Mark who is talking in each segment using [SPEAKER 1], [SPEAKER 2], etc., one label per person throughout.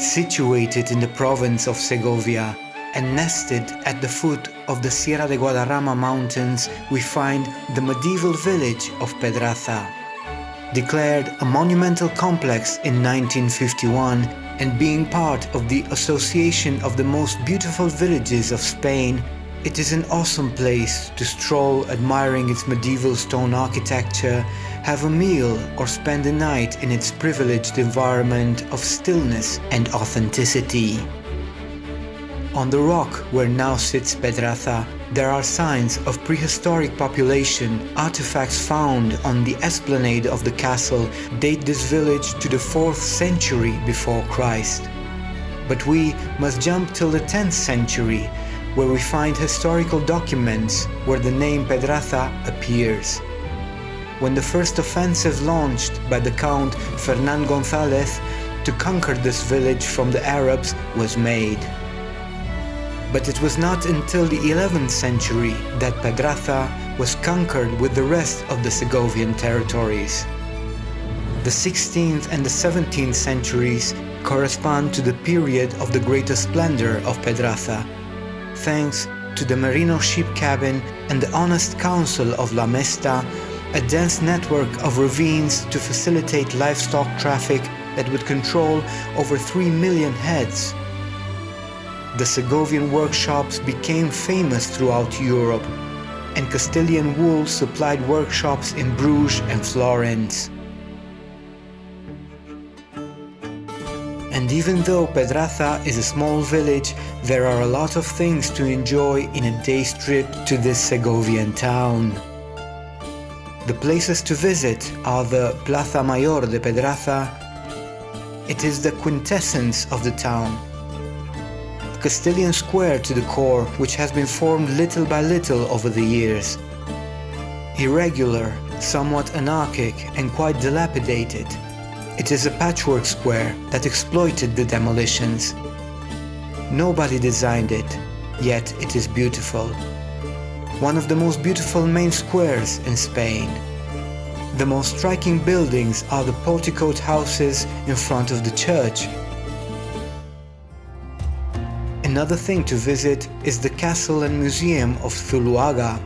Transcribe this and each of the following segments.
[SPEAKER 1] Situated in the province of Segovia and nested at the foot of the Sierra de Guadarrama mountains, we find the medieval village of Pedraza. Declared a monumental complex in 1951 and being part of the Association of the Most Beautiful Villages of Spain, it is an awesome place to stroll admiring its medieval stone architecture, have a meal or spend the night in its privileged environment of stillness and authenticity. On the rock where now sits Pedraza, there are signs of prehistoric population. Artifacts found on the esplanade of the castle date this village to the 4th century before Christ. But we must jump till the 10th century, where we find historical documents where the name Pedraza appears. When the first offensive launched by the Count Fernán González to conquer this village from the Arabs was made. But it was not until the 11th century that Pedraza was conquered with the rest of the Segovian territories. The 16th and the 17th centuries correspond to the period of the greatest splendor of Pedraza, thanks to the Merino sheep cabin and the honest council of La Mesta, a dense network of ravines to facilitate livestock traffic that would control over 3 million heads. The Segovian workshops became famous throughout Europe, and Castilian wool supplied workshops in Bruges and Florence. And even though Pedraza is a small village, there are a lot of things to enjoy in a day's trip to this Segovian town. The places to visit are the Plaza Mayor de Pedraza. It is the quintessence of the town. Castilian Square to the core, which has been formed little by little over the years. Irregular, somewhat anarchic, and quite dilapidated, it is a patchwork square that exploited the demolitions. Nobody designed it, yet it is beautiful. One of the most beautiful main squares in Spain. The most striking buildings are the porticoed houses in front of the church. Another thing to visit is the castle and museum of Zuloaga.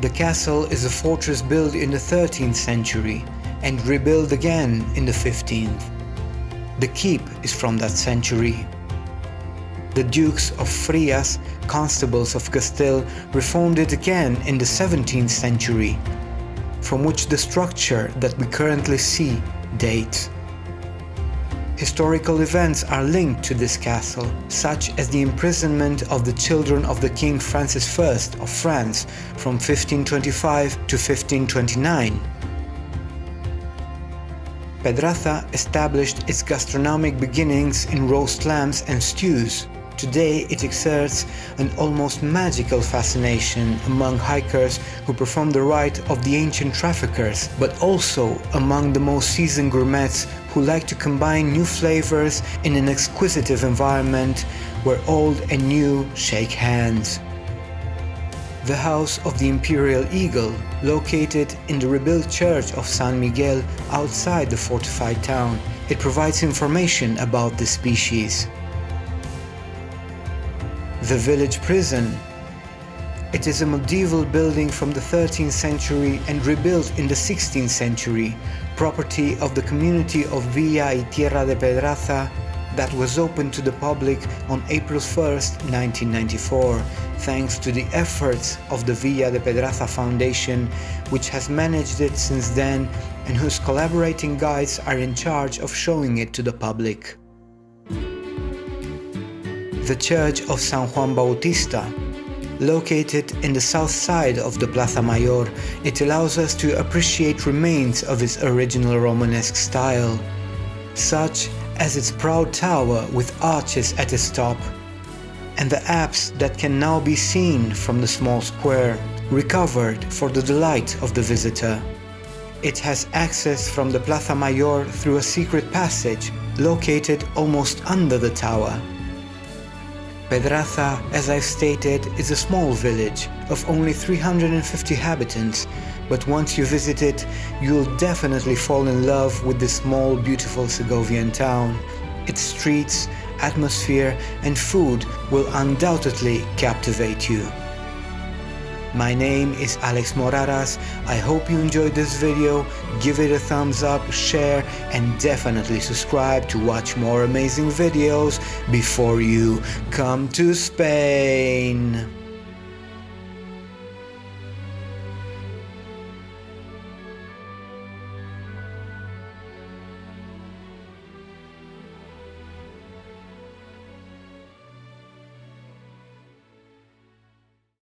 [SPEAKER 1] The castle is a fortress built in the 13th century and rebuilt again in the 15th. The keep is from that century. The Dukes of Frias, constables of Castile, reformed it again in the 17th century, from which the structure that we currently see dates. Historical events are linked to this castle, such as the imprisonment of the children of the King Francis I of France from 1525 to 1529. Pedraza established its gastronomic beginnings in roast lambs and stews. Today it exerts an almost magical fascination among hikers who perform the rite of the ancient traffickers, but also among the most seasoned gourmets who like to combine new flavors in an exquisite environment where old and new shake hands. The House of the Imperial Eagle, located in the rebuilt church of San Miguel outside the fortified town, it provides information about this species. The village prison. It is a medieval building from the 13th century and rebuilt in the 16th century, property of the community of Villa y Tierra de Pedraza, that was opened to the public on April 1st, 1994, thanks to the efforts of the Villa de Pedraza Foundation, which has managed it since then and whose collaborating guides are in charge of showing it to the public. The Church of San Juan Bautista. Located in the south side of the Plaza Mayor, it allows us to appreciate remains of its original Romanesque style, such as its proud tower with arches at its top, and the apse that can now be seen from the small square, recovered for the delight of the visitor. It has access from the Plaza Mayor through a secret passage located almost under the tower. Pedraza, as I've stated, is a small village of only 350 inhabitants, but once you visit it, you'll definitely fall in love with this small, beautiful Segovian town. Its streets, atmosphere, and food will undoubtedly captivate you. My name is Alex Moraras. I hope you enjoyed this video. Give it a thumbs up, share, and definitely subscribe to watch more amazing videos before you come to Spain.